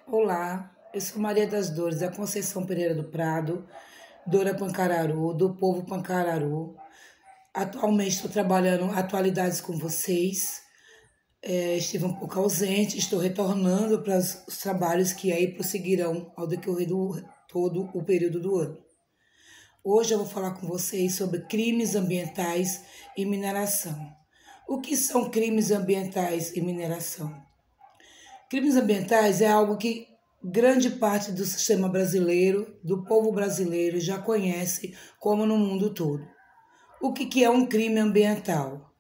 Olá, eu sou Maria das Dores, da Conceição Pereira do Prado, Dora Pancararu, do povo Pancararu. Atualmente estou trabalhando atualidades com vocês. Estive um pouco ausente, estou retornando para os trabalhos que aí prosseguirão ao decorrer todo o período do ano. Hoje eu vou falar com vocês sobre crimes ambientais e mineração. O que são crimes ambientais e mineração? Crimes ambientais é algo que grande parte do sistema brasileiro, do povo brasileiro, já conhece como no mundo todo. O que é um crime ambiental?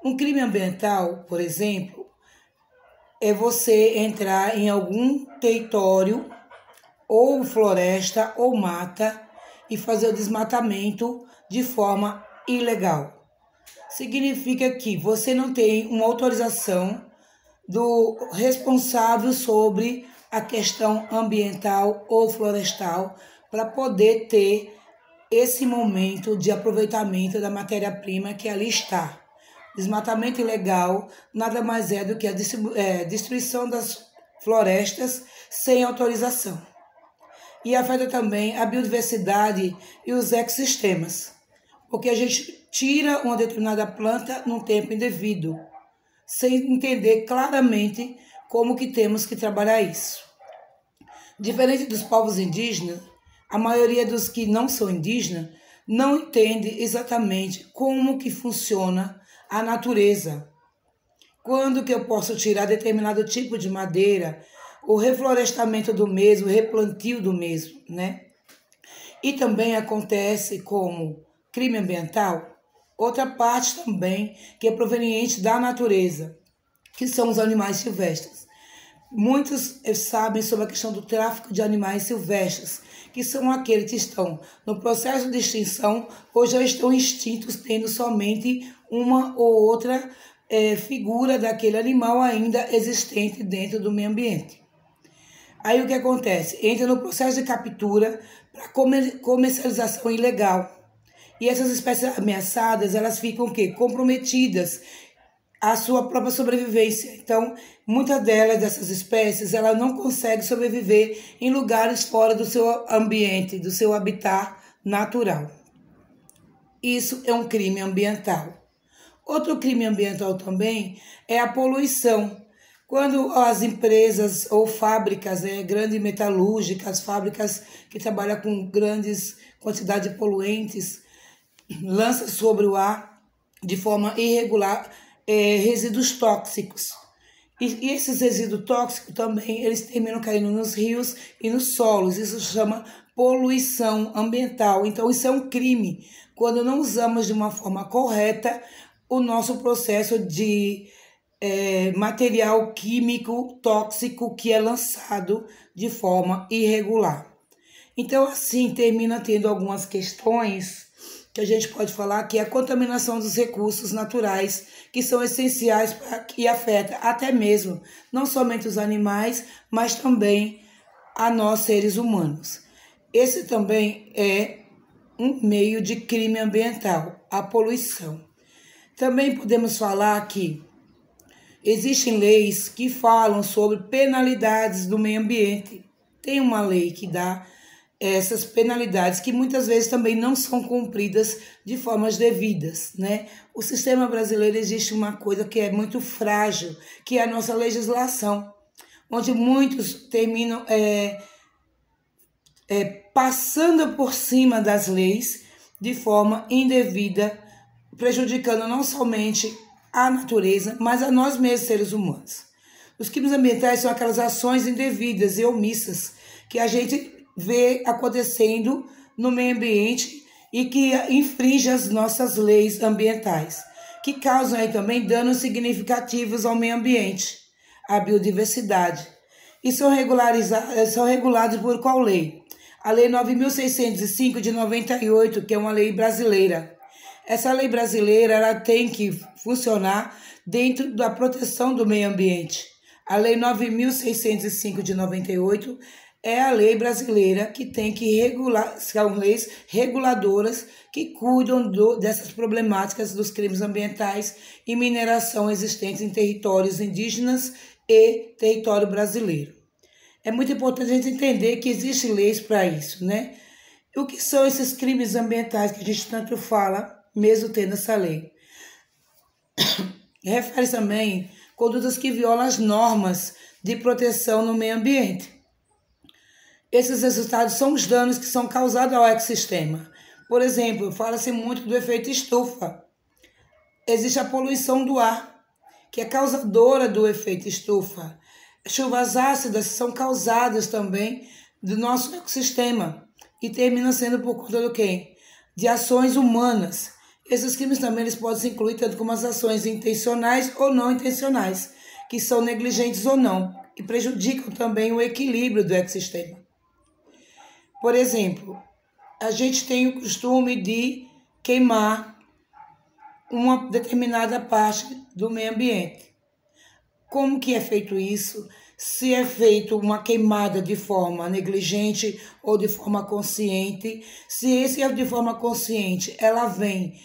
Um crime ambiental, por exemplo, é você entrar em algum território, ou floresta, ou mata, e fazer o desmatamento de forma ilegal. Significa que você não tem uma autorização do responsável sobre a questão ambiental ou florestal para poder ter esse momento de aproveitamento da matéria-prima que ali está. Desmatamento ilegal nada mais é do que a destruição das florestas sem autorização. E afeta também a biodiversidade e os ecossistemas, porque a gente tira uma determinada planta num tempo indevido, sem entender claramente como que temos que trabalhar isso. Diferente dos povos indígenas, a maioria dos que não são indígenas não entende exatamente como que funciona a natureza. Quando que eu posso tirar determinado tipo de madeira, o reflorestamento do mesmo, o replantio do mesmo, né? E também acontece como crime ambiental, outra parte também que é proveniente da natureza, que são os animais silvestres. Muitos sabem sobre a questão do tráfico de animais silvestres, que são aqueles que estão no processo de extinção ou já estão extintos, tendo somente uma ou outra figura daquele animal ainda existente dentro do meio ambiente. Aí o que acontece? Entra no processo de captura para comercialização ilegal. E essas espécies ameaçadas, elas ficam o quê? Comprometidas à sua própria sobrevivência. Então, muitas dessas espécies, ela não consegue sobreviver em lugares fora do seu ambiente, do seu habitat natural. Isso é um crime ambiental. Outro crime ambiental também é a poluição. Quando as empresas ou fábricas, grandes metalúrgicas, fábricas que trabalham com grandes quantidades de poluentes, lançam sobre o ar de forma irregular resíduos tóxicos. E esses resíduos tóxicos também, eles terminam caindo nos rios e nos solos. Isso se chama poluição ambiental. Então, isso é um crime, quando não usamos de uma forma correta o nosso processo de material químico tóxico que é lançado de forma irregular. Então, assim, termina tendo algumas questões que a gente pode falar, que é a contaminação dos recursos naturais, que são essenciais para que afeta até mesmo, não somente os animais, mas também a nós, seres humanos. Esse também é um meio de crime ambiental, a poluição. Também podemos falar que existem leis que falam sobre penalidades do meio ambiente. Tem uma lei que dá essas penalidades que muitas vezes também não são cumpridas de formas devidas, né? O sistema brasileiro existe uma coisa que é muito frágil, que é a nossa legislação, onde muitos terminam passando por cima das leis de forma indevida, prejudicando não somente a natureza, mas a nós mesmos, seres humanos. Os crimes ambientais são aquelas ações indevidas e omissas que a gente vê acontecendo no meio ambiente e que infringe as nossas leis ambientais, que causam aí também danos significativos ao meio ambiente, à biodiversidade. E são regulados por qual lei? A Lei 9.605 de 98, que é uma lei brasileira. Essa lei brasileira, ela tem que funcionar dentro da proteção do meio ambiente. A Lei 9.605 de 98 é a lei brasileira que tem que regular, são leis reguladoras que cuidam dessas problemáticas dos crimes ambientais e mineração existentes em territórios indígenas e território brasileiro. é muito importante a gente entender que existem leis para isso, né? E o que são esses crimes ambientais que a gente tanto fala, mesmo tendo essa lei? Refere também condutas que violam as normas de proteção no meio ambiente. Esses resultados são os danos que são causados ao ecossistema. Por exemplo, fala-se muito do efeito estufa. Existe a poluição do ar, que é causadora do efeito estufa. Chuvas ácidas são causadas também do nosso ecossistema e terminam sendo por conta do quê? De ações humanas. Esses crimes também eles podem se incluir tanto como as ações intencionais ou não intencionais, que são negligentes ou não, e prejudicam também o equilíbrio do ecossistema. Por exemplo, a gente tem o costume de queimar uma determinada parte do meio ambiente. Como que é feito isso? Se é feito uma queimada de forma negligente ou de forma consciente. Se esse é de forma consciente, ela vem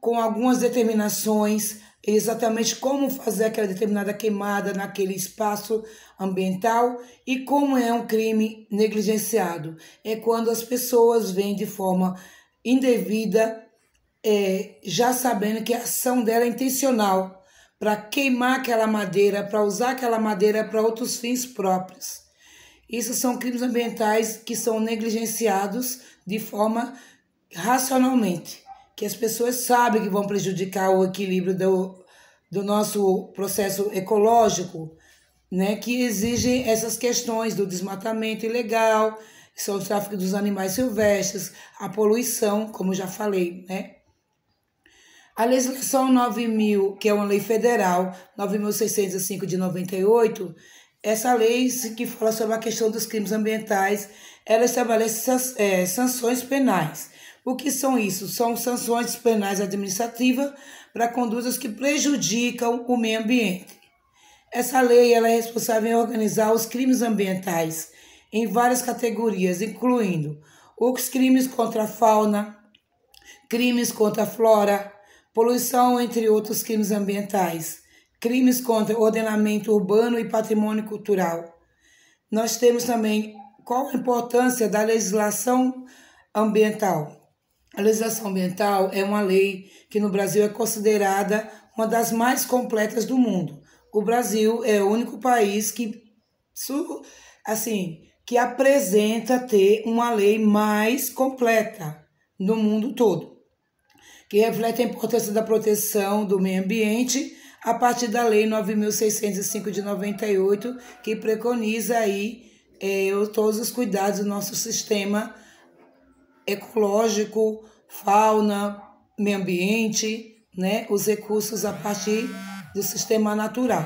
com algumas determinações, exatamente como fazer aquela determinada queimada naquele espaço ambiental. E como é um crime negligenciado? É quando as pessoas vêm de forma indevida, já sabendo que a ação dela é intencional, para queimar aquela madeira, para usar aquela madeira para outros fins próprios. Isso são crimes ambientais que são negligenciados de forma racionalmente, que as pessoas sabem que vão prejudicar o equilíbrio do nosso processo ecológico, né, que exige essas questões do desmatamento ilegal, que são o tráfico dos animais silvestres, a poluição, como já falei, né? A legislação 9.000, que é uma lei federal, 9.605 de 98, essa lei que fala sobre a questão dos crimes ambientais, ela estabelece sanções penais. O que são isso? São sanções penais administrativas para condutas que prejudicam o meio ambiente. Essa lei ela é responsável em organizar os crimes ambientais em várias categorias, incluindo os crimes contra a fauna, crimes contra a flora, poluição, entre outros crimes ambientais, crimes contra o ordenamento urbano e patrimônio cultural. Nós temos também qual a importância da legislação ambiental. A legislação ambiental é uma lei que no Brasil é considerada uma das mais completas do mundo. O Brasil é o único país que apresenta ter uma lei mais completa no mundo todo, que reflete a importância da proteção do meio ambiente a partir da Lei 9.605 de 98, que preconiza aí todos os cuidados do nosso sistema ecológico, fauna, meio ambiente, né, os recursos a partir do sistema natural.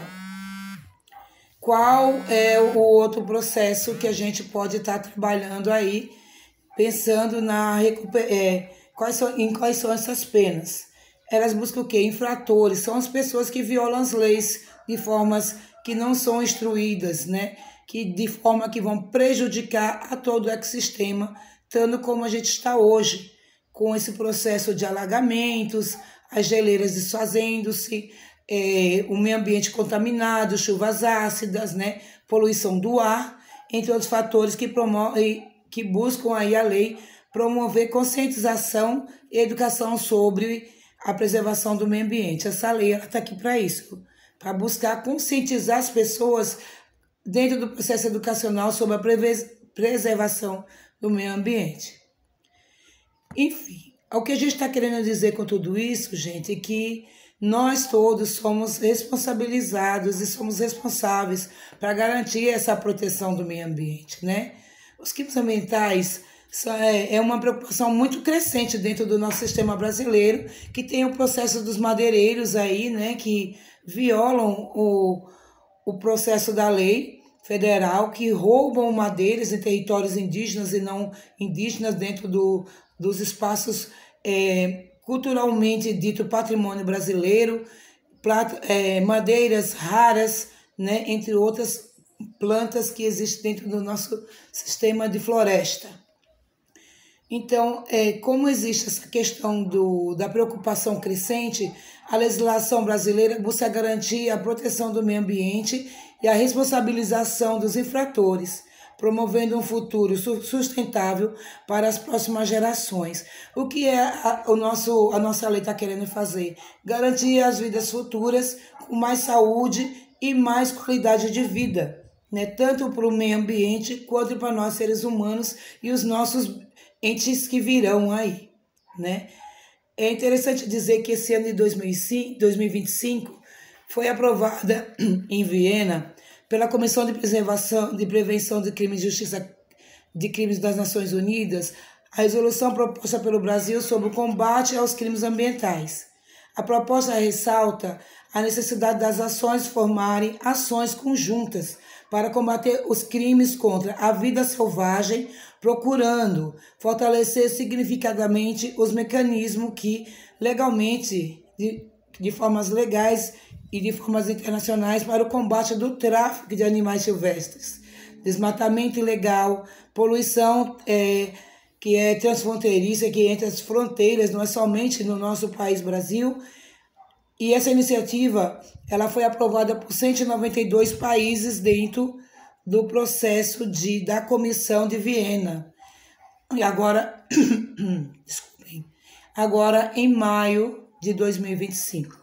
Qual é o outro processo que a gente pode estar trabalhando aí, pensando em quais são essas penas? Elas buscam o quê? Infratores, são as pessoas que violam as leis de formas que não são instruídas, né? De forma que vão prejudicar a todo o ecossistema, tanto como a gente está hoje, com esse processo de alagamentos, as geleiras desfazendo-se, o meio ambiente contaminado, chuvas ácidas, né? Poluição do ar, entre outros fatores que buscam aí a lei promover conscientização e educação sobre a preservação do meio ambiente. Essa lei está aqui para isso, para buscar conscientizar as pessoas dentro do processo educacional sobre a preservação do meio ambiente. Enfim, o que a gente está querendo dizer com tudo isso, gente, é que nós todos somos responsabilizados e somos responsáveis para garantir essa proteção do meio ambiente, né? Os crimes ambientais é uma preocupação muito crescente dentro do nosso sistema brasileiro, que tem o processo dos madeireiros aí, né, que violam o processo da lei federal, que roubam madeiras em territórios indígenas e não indígenas dentro dos espaços culturalmente dito patrimônio brasileiro, madeiras raras, né, entre outras plantas que existem dentro do nosso sistema de floresta. Então, como existe essa questão da preocupação crescente, a legislação brasileira busca garantir a proteção do meio ambiente e a responsabilização dos infratores, promovendo um futuro sustentável para as próximas gerações. O que a nossa lei está querendo fazer? Garantir as vidas futuras com mais saúde e mais qualidade de vida, né? Tanto para o meio ambiente quanto para nós seres humanos e os nossos entes que virão aí, né? É interessante dizer que esse ano de 2025 foi aprovada em Viena pela Comissão de Prevenção de Crimes e Justiça de Crimes das Nações Unidas, a resolução proposta pelo Brasil sobre o combate aos crimes ambientais. A proposta ressalta a necessidade das ações formarem ações conjuntas para combater os crimes contra a vida selvagem, procurando fortalecer significativamente os mecanismos que legalmente, de formas legais e de formas internacionais para o combate do tráfico de animais silvestres, desmatamento ilegal, poluição que é transfronteiriça, que entra as fronteiras, não é somente no nosso país Brasil. E essa iniciativa ela foi aprovada por 192 países dentro do processo da Comissão de Viena. E agora, desculpem, agora em maio de 2025.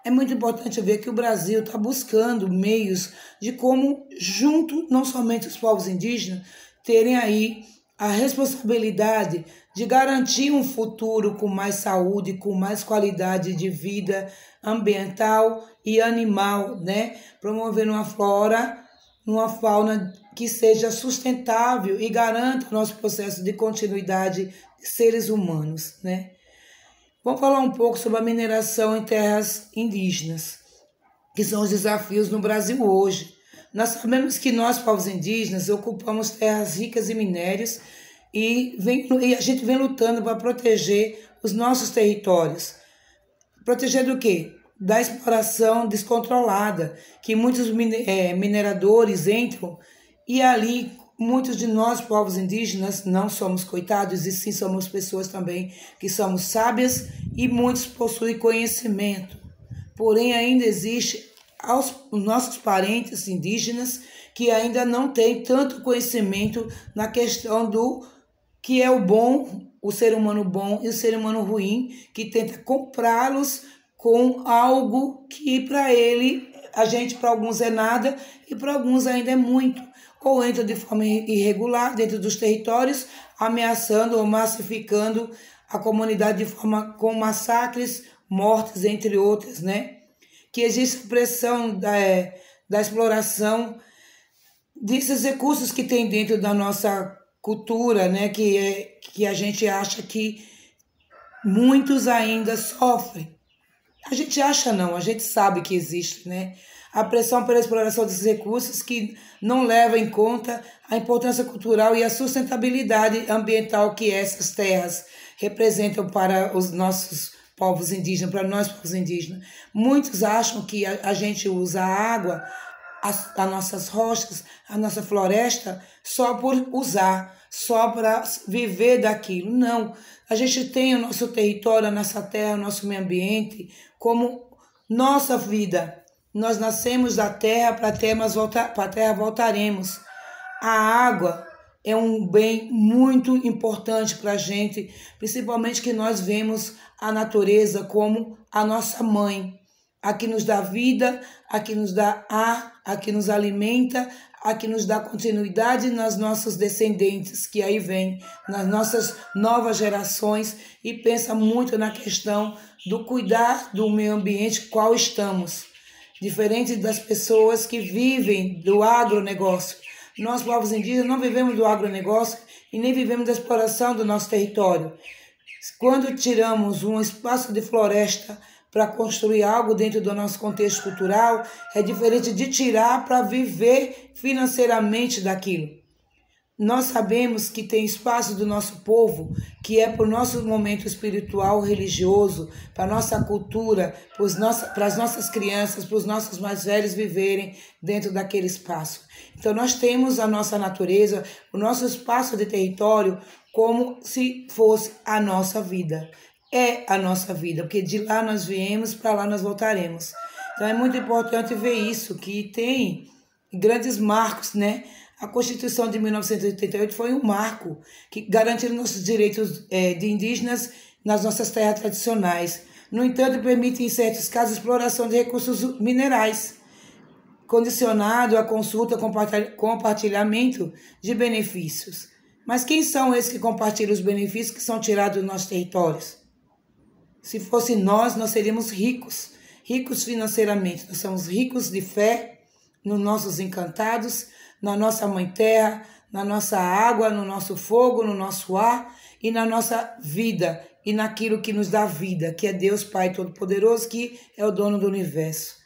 É muito importante ver que o Brasil está buscando meios de como, junto, não somente os povos indígenas, terem aí a responsabilidade de garantir um futuro com mais saúde, com mais qualidade de vida ambiental e animal, né? Promovendo uma flora, uma fauna que seja sustentável e garanta o nosso processo de continuidade de seres humanos, né? Vamos falar um pouco sobre a mineração em terras indígenas, que são os desafios no Brasil hoje. Nós sabemos que nós, povos indígenas, ocupamos terras ricas em minérios e a gente vem lutando para proteger os nossos territórios. Proteger do quê? Da exploração descontrolada, que muitos mineradores entram e ali muitos de nós, povos indígenas, não somos coitados, e sim somos pessoas também que somos sábias e muitos possuem conhecimento. Porém, ainda existe os nossos parentes indígenas que ainda não têm tanto conhecimento na questão do que é o bom, o ser humano bom e o ser humano ruim, que tenta comprá-los com algo que para para alguns é nada e para alguns ainda é muito. Ou entra de forma irregular dentro dos territórios, ameaçando ou massificando a comunidade de forma com massacres, mortes, entre outras, né? Que existe pressão da exploração desses recursos que tem dentro da nossa cultura, né? Que a gente acha que muitos ainda sofrem. A gente acha não, a gente sabe que existe, né? A pressão pela exploração desses recursos que não leva em conta a importância cultural e a sustentabilidade ambiental que essas terras representam para os nossos povos indígenas, para nós povos indígenas. Muitos acham que a gente usa a água, as nossas rochas, a nossa floresta, só por usar, só para viver daquilo. Não, a gente tem o nosso território, a nossa terra, o nosso meio ambiente como nossa vida. Nós nascemos da terra, para a terra voltaremos. A água é um bem muito importante para a gente, principalmente que nós vemos a natureza como a nossa mãe, a que nos dá vida, a que nos dá ar, a que nos alimenta, a que nos dá continuidade nas nossas descendentes, que aí vem, nas nossas novas gerações, e pensa muito na questão do cuidar do meio ambiente qual estamos. Diferente das pessoas que vivem do agronegócio. Nós, povos indígenas, não vivemos do agronegócio e nem vivemos da exploração do nosso território. Quando tiramos um espaço de floresta para construir algo dentro do nosso contexto cultural, é diferente de tirar para viver financeiramente daquilo. Nós sabemos que tem espaço do nosso povo, que é para o nosso momento espiritual, religioso, para a nossa cultura, para as nossas crianças, para os nossos mais velhos viverem dentro daquele espaço. Então nós temos a nossa natureza, o nosso espaço de território, como se fosse a nossa vida. É a nossa vida, porque de lá nós viemos, para lá nós voltaremos. Então é muito importante ver isso, que tem grandes marcos, né? A Constituição de 1988 foi um marco que garantiu nossos direitos de indígenas nas nossas terras tradicionais. No entanto, permite, em certos casos, exploração de recursos minerais, condicionado à consulta, compartilhamento de benefícios. Mas quem são esses que compartilham os benefícios que são tirados dos nossos territórios? Se fosse nós seríamos ricos, ricos financeiramente. Nós somos ricos de fé nos nossos encantados, na nossa mãe terra, na nossa água, no nosso fogo, no nosso ar e na nossa vida e naquilo que nos dá vida, que é Deus Pai Todo-Poderoso, que é o dono do universo,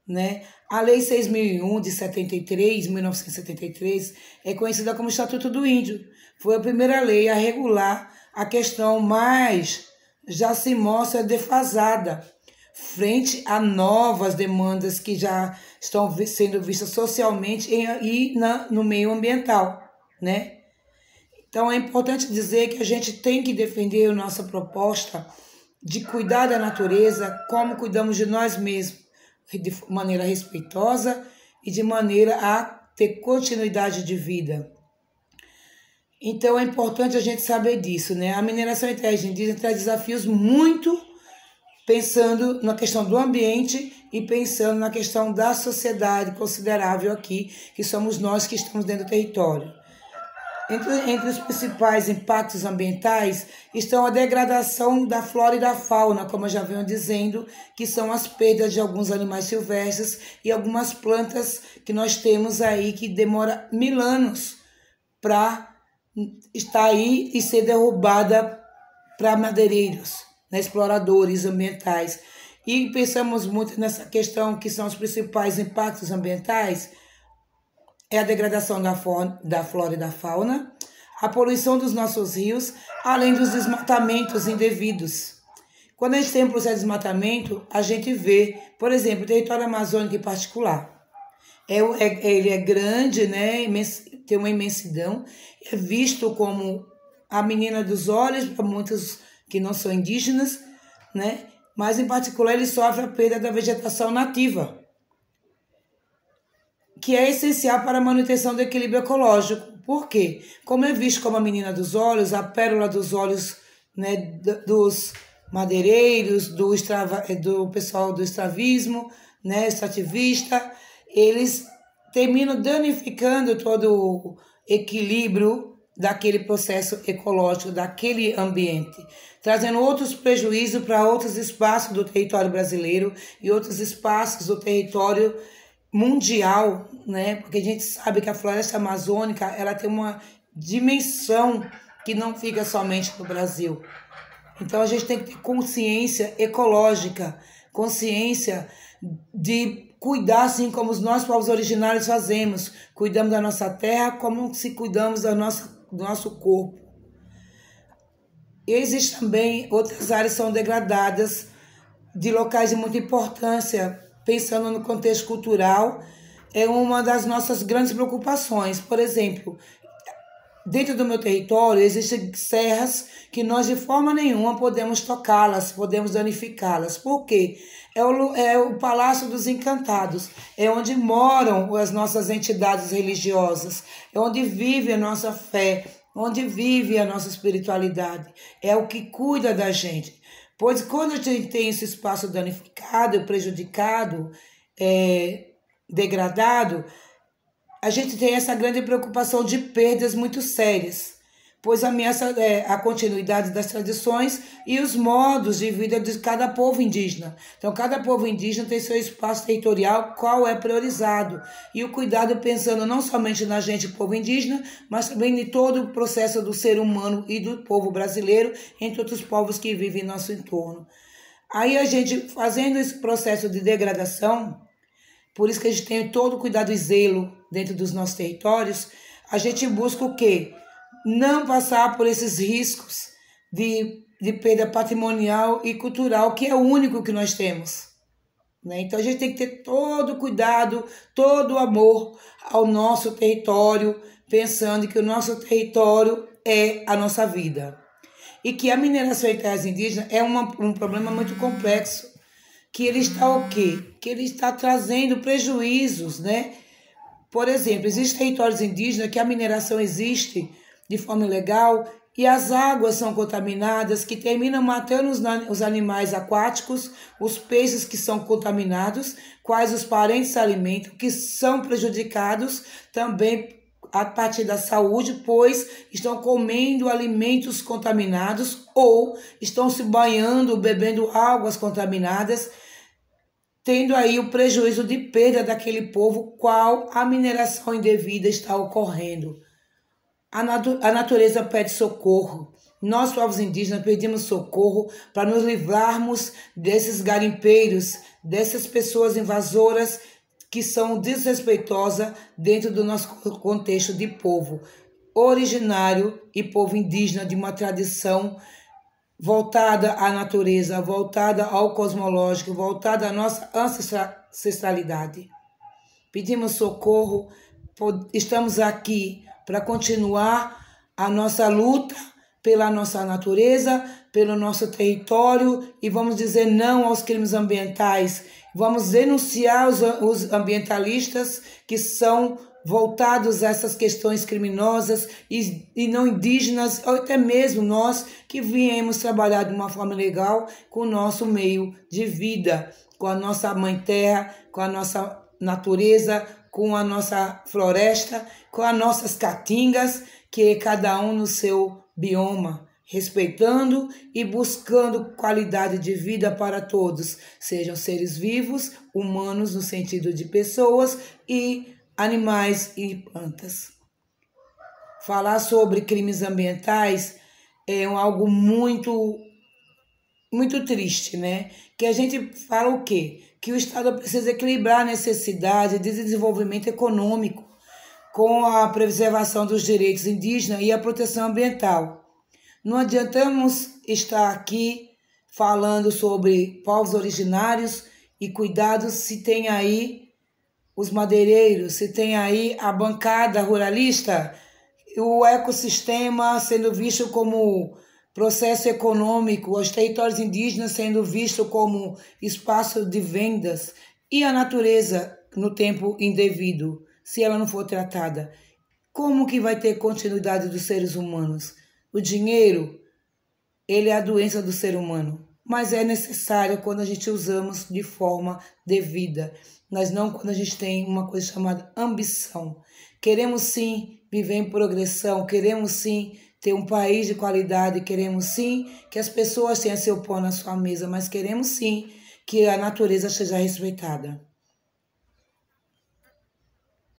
né? A Lei 6.001 de 1973, é conhecida como Estatuto do Índio. Foi a primeira lei a regular a questão, mas já se mostra defasada frente a novas demandas que já estão sendo vistas socialmente no meio ambiental, né? Então é importante dizer que a gente tem que defender a nossa proposta de cuidar da natureza como cuidamos de nós mesmos, de maneira respeitosa e de maneira a ter continuidade de vida. Então é importante a gente saber disso, né? A mineração em terras indígenas traz desafios muito pensando na questão do ambiente e pensando na questão da sociedade considerável aqui, que somos nós que estamos dentro do território. Entre os principais impactos ambientais estão a degradação da flora e da fauna, como eu já venho dizendo, que são as perdas de alguns animais silvestres e algumas plantas que nós temos aí que demora 1000 anos para estar aí e ser derrubada para madeireiros, né, exploradores ambientais. E pensamos muito nessa questão que são os principais impactos ambientais, é a degradação da flora e da fauna, a poluição dos nossos rios, além dos desmatamentos indevidos. Quando a gente tem um processo de desmatamento, a gente vê, por exemplo, o território amazônico em particular. Ele é grande, né? Tem uma imensidão, é visto como a menina dos olhos para muitos que não são indígenas, né? Mas, em particular, ele sofre a perda da vegetação nativa, que é essencial para a manutenção do equilíbrio ecológico. Por quê? Como é visto como a menina dos olhos, a pérola dos olhos, né, dos madeireiros, do pessoal do extravismo, né, extrativista, eles terminam danificando todo o equilíbrio daquele processo ecológico, daquele ambiente, trazendo outros prejuízos para outros espaços do território brasileiro e outros espaços do território mundial, né? Porque a gente sabe que a floresta amazônica ela tem uma dimensão que não fica somente no Brasil. Então a gente tem que ter consciência ecológica, consciência de cuidar assim como os nossos povos originários fazemos, cuidamos da nossa terra como se cuidamos do nosso corpo. E existem também outras áreas que são degradadas de locais de muita importância, pensando no contexto cultural, é uma das nossas grandes preocupações. Por exemplo, dentro do meu território existem serras que nós de forma nenhuma podemos tocá-las, podemos danificá-las. Por quê? É o Palácio dos Encantados, é onde moram as nossas entidades religiosas, é onde vive a nossa fé, onde vive a nossa espiritualidade, é o que cuida da gente. Pois quando a gente tem esse espaço danificado, prejudicado, degradado, a gente tem essa grande preocupação de perdas muito sérias, pois ameaça a continuidade das tradições e os modos de vida de cada povo indígena. Então, cada povo indígena tem seu espaço territorial, qual é priorizado. E o cuidado pensando não somente na gente, povo indígena, mas também em todo o processo do ser humano e do povo brasileiro, entre outros povos que vivem em nosso entorno. Aí a gente, fazendo esse processo de degradação, por isso que a gente tem todo o cuidado e zelo dentro dos nossos territórios, a gente busca o quê? Não passar por esses riscos de perda patrimonial e cultural, que é o único que nós temos, né? Então a gente tem que ter todo o cuidado, todo o amor ao nosso território, pensando que o nosso território é a nossa vida. E que a mineração em terras indígenas é um problema muito complexo, que ele está o quê? Que ele está trazendo prejuízos, né? Por exemplo, existem territórios indígenas que a mineração existe de forma ilegal e as águas são contaminadas, que terminam matando os animais aquáticos, os peixes que são contaminados, quais os parentes se alimentam, que são prejudicados também a partir da saúde, pois estão comendo alimentos contaminados ou estão se banhando, bebendo águas contaminadas, tendo aí o prejuízo de perda daquele povo, qual a mineração indevida está ocorrendo. A natureza pede socorro. Nós, povos indígenas, pedimos socorro para nos livrarmos desses garimpeiros, dessas pessoas invasoras que são desrespeitosas dentro do nosso contexto de povo originário e povo indígena de uma tradição voltada à natureza, voltada ao cosmológico, voltada à nossa ancestralidade. Pedimos socorro, estamos aqui para continuar a nossa luta pela nossa natureza, pelo nosso território e vamos dizer não aos crimes ambientais. Vamos denunciar os ambientalistas que são voltados a essas questões criminosas e não indígenas, ou até mesmo nós que viemos trabalhar de uma forma legal com o nosso meio de vida, com a nossa mãe terra, com a nossa natureza, com a nossa floresta, com as nossas caatingas, que cada um no seu bioma, respeitando e buscando qualidade de vida para todos, sejam seres vivos, humanos no sentido de pessoas e animais e plantas. Falar sobre crimes ambientais é algo muito triste, né? Que a gente fala o quê? Que o Estado precisa equilibrar a necessidade de desenvolvimento econômico com a preservação dos direitos indígenas e a proteção ambiental. Não adiantamos estar aqui falando sobre povos originários e cuidados se tem aí os madeireiros, se tem aí a bancada ruralista, o ecossistema sendo visto como processo econômico, os territórios indígenas sendo vistos como espaço de vendas e a natureza no tempo indevido, se ela não for tratada. Como que vai ter continuidade dos seres humanos? O dinheiro, ele é a doença do ser humano, mas é necessário quando a gente usamos de forma devida, mas não quando a gente tem uma coisa chamada ambição. Queremos sim viver em progressão, queremos sim ter um país de qualidade, queremos sim que as pessoas tenham seu pão na sua mesa, mas queremos sim que a natureza seja respeitada.